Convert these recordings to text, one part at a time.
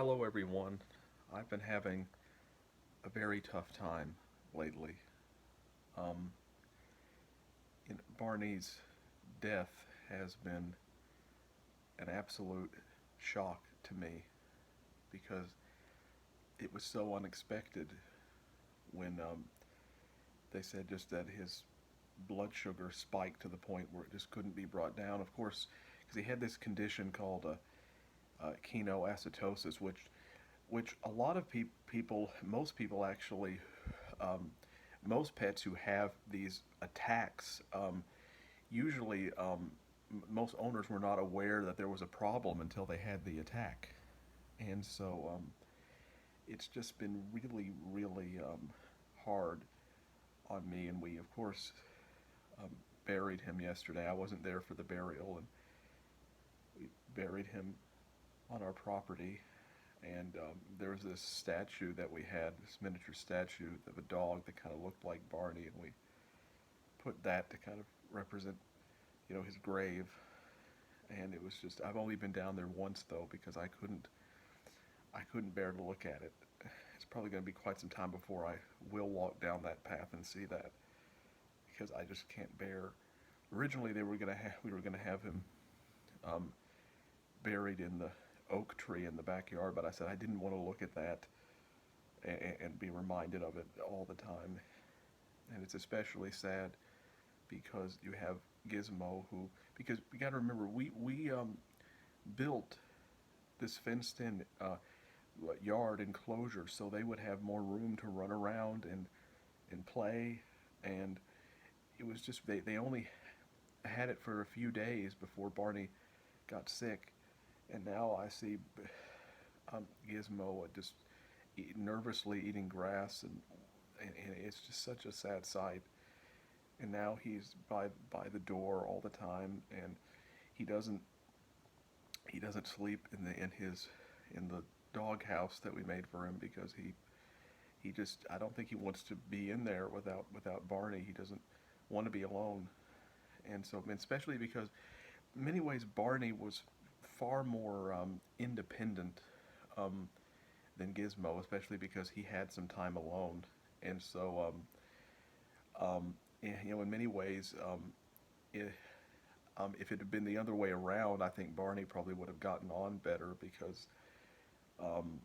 Hello, everyone. I've been having a very tough time lately. Um, Barney's death has been an absolute shock to me because it was so unexpected when they said just that his blood sugar spiked to the point where it just couldn't be brought down. Of course, because he had this condition called ketoacidosis, which a lot of people, most people actually, um, most pets who have these attacks, usually most owners were not aware that there was a problem until they had the attack, and so it's just been really, really hard on me. And we, of course, um, buried him yesterday. I wasn't there for the burial, and we buried him on our property. And there was this statue that we had, this miniature statue of a dog that kind of looked like Barney, and we put that to kind of represent, his grave. And it was just, I've only been down there once though because I couldn't bear to look at it. It's probably going to be quite some time before I will walk down that path and see that because I just can't bear. Originally, we were gonna have him um, buried in the oak tree in the backyard, but I said I didn't want to look at that and be reminded of it all the time. And it's especially sad because you have Gizmo, who, because we got to remember, we built this fenced-in yard enclosure so they would have more room to run around and play. And it was just they only had it for a few days before Barney got sick, and now I see Gizmo just nervously eating grass, and it's just such a sad sight. And now he's by the door all the time, and he doesn't he doesn't sleep in the dog house that we made for him because he just, I don't think he wants to be in there without Barney. He doesn't want to be alone, and so, especially because in many ways Barney was far more independent um, than Gizmo, especially because he had some time alone. And so, in many ways, it, if it had been the other way around, I think Barney probably would have gotten on better um,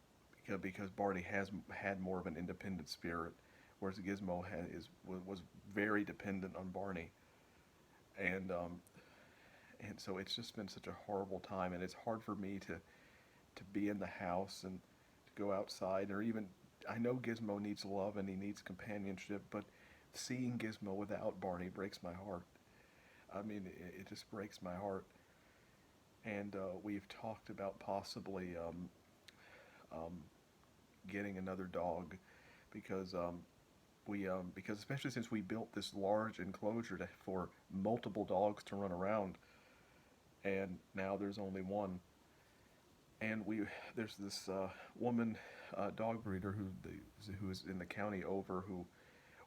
because Barney has had more of an independent spirit, whereas Gizmo was very dependent on Barney, and and so it's just been such a horrible time, and it's hard for me to be in the house and to go outside, or even, I know Gizmo needs love and he needs companionship, but seeing Gizmo without Barney breaks my heart. I mean, it just breaks my heart. And we've talked about possibly um, getting another dog because because especially since we built this large enclosure for multiple dogs to run around, and now there's only one. And there's this woman dog breeder who is in the county over, who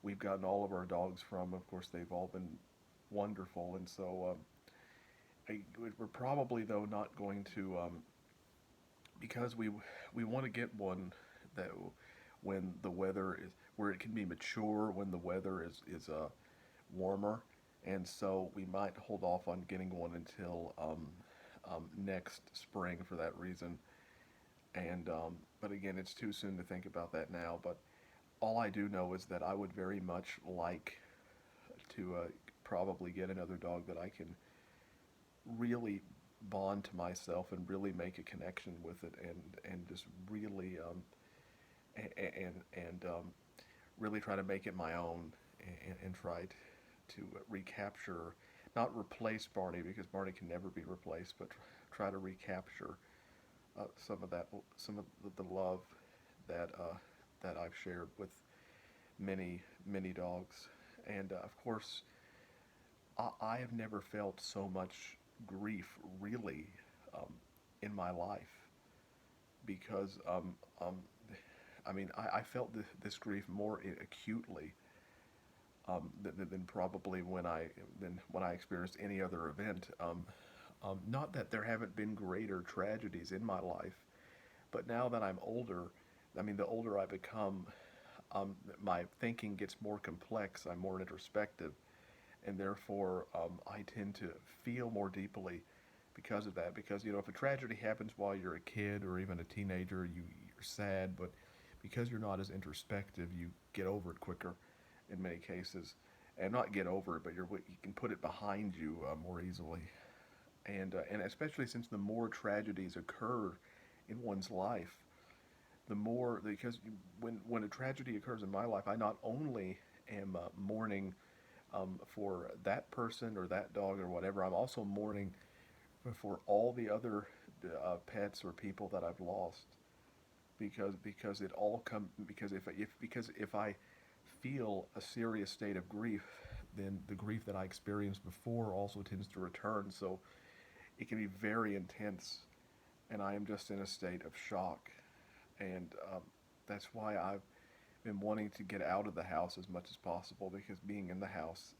we've gotten all of our dogs from. Of course, they've all been wonderful, and so we're probably though not going to, because we want to get one that when the weather is, where it can be mature when the weather is warmer, and so we might hold off on getting one until next spring for that reason. And but again, it's too soon to think about that now. But all I do know is that I would very much like to probably get another dog that I can really bond to myself and really make a connection with it, and just really really try to make it my own, and try to recapture, not replace Barney because Barney can never be replaced, but try to recapture some of that, some of the love that that I've shared with many dogs. And of course, I have never felt so much grief really um, in my life because I mean, I felt this grief more acutely than probably than when I experienced any other event. Not that there haven't been greater tragedies in my life, But now that I'm older, I mean, the older I become, my thinking gets more complex. I'm more introspective, and therefore I tend to feel more deeply because of that. Because if a tragedy happens while you're a kid or even a teenager, you're sad, but because you're not as introspective, you get over it quicker in many cases, and not get over it, but you can put it behind you more easily. And especially since the more tragedies occur in one's life, the more because when a tragedy occurs in my life, I not only am mourning for that person or that dog or whatever, I'm also mourning for all the other pets or people that I've lost because it all come because if I feel a serious state of grief, then the grief that I experienced before also tends to return. So it can be very intense, and I am just in a state of shock. And that's why I've been wanting to get out of the house as much as possible because being in the house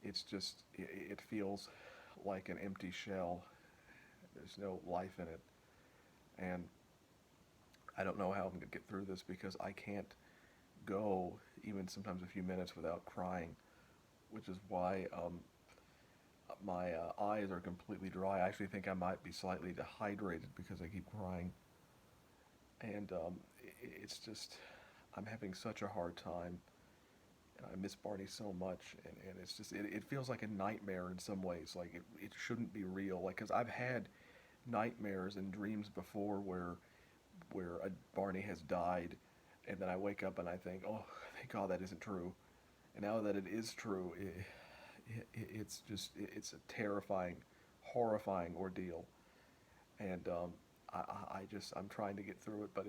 it feels like an empty shell. There's no life in it, and I don't know how I'm going to get through this because I can't go even sometimes a few minutes without crying, which is why my eyes are completely dry. I actually think I might be slightly dehydrated because I keep crying, and it's just I'm having such a hard time, and I miss Barney so much, and it's just it feels like a nightmare in some ways. Like it shouldn't be real. Like because I've had nightmares and dreams before where a Barney has died, and then I wake up and I think, oh, thank God that isn't true. And now that it is true, it's a terrifying, horrifying ordeal. And I'm trying to get through it, but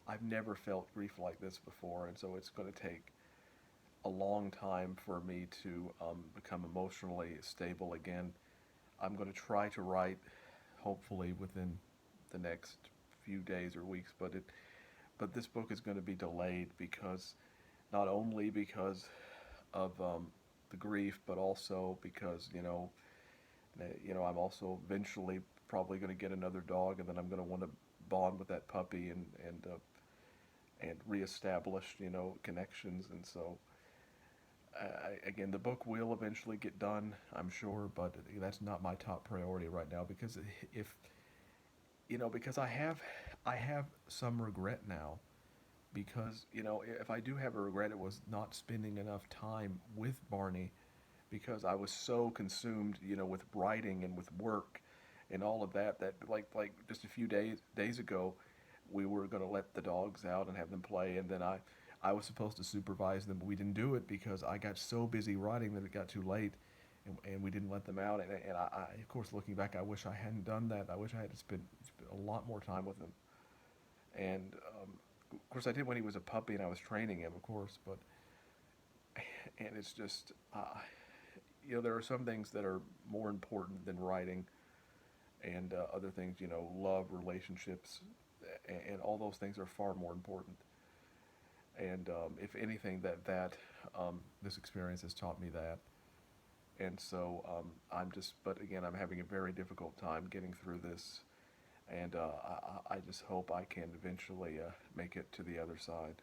I've never felt grief like this before, and so it's going to take a long time for me to become emotionally stable again. I'm going to try to write, hopefully within the next few days or weeks, but this book is going to be delayed because not only because of the grief, but also because I'm also eventually probably going to get another dog, and then I'm going to want to bond with that puppy and reestablish connections, and so again, the book will eventually get done, I'm sure, but that's not my top priority right now because if because I have some regret now because if I do have a regret, it was not spending enough time with Barney because I was so consumed with writing and with work and all of that like just a few days ago we were going to let the dogs out and have them play, and then I was supposed to supervise them, but we didn't do it because I got so busy writing that it got too late, and we didn't let them out. And of course, looking back, I wish I hadn't done that. I wish I had spent a lot more time with them. And of course, I did when he was a puppy and I was training him, of course. But and it's just there are some things that are more important than writing, and other things, love, relationships, and all those things are far more important. And if anything, this experience has taught me that. And so but again, I'm having a very difficult time getting through this, and I just hope I can eventually make it to the other side.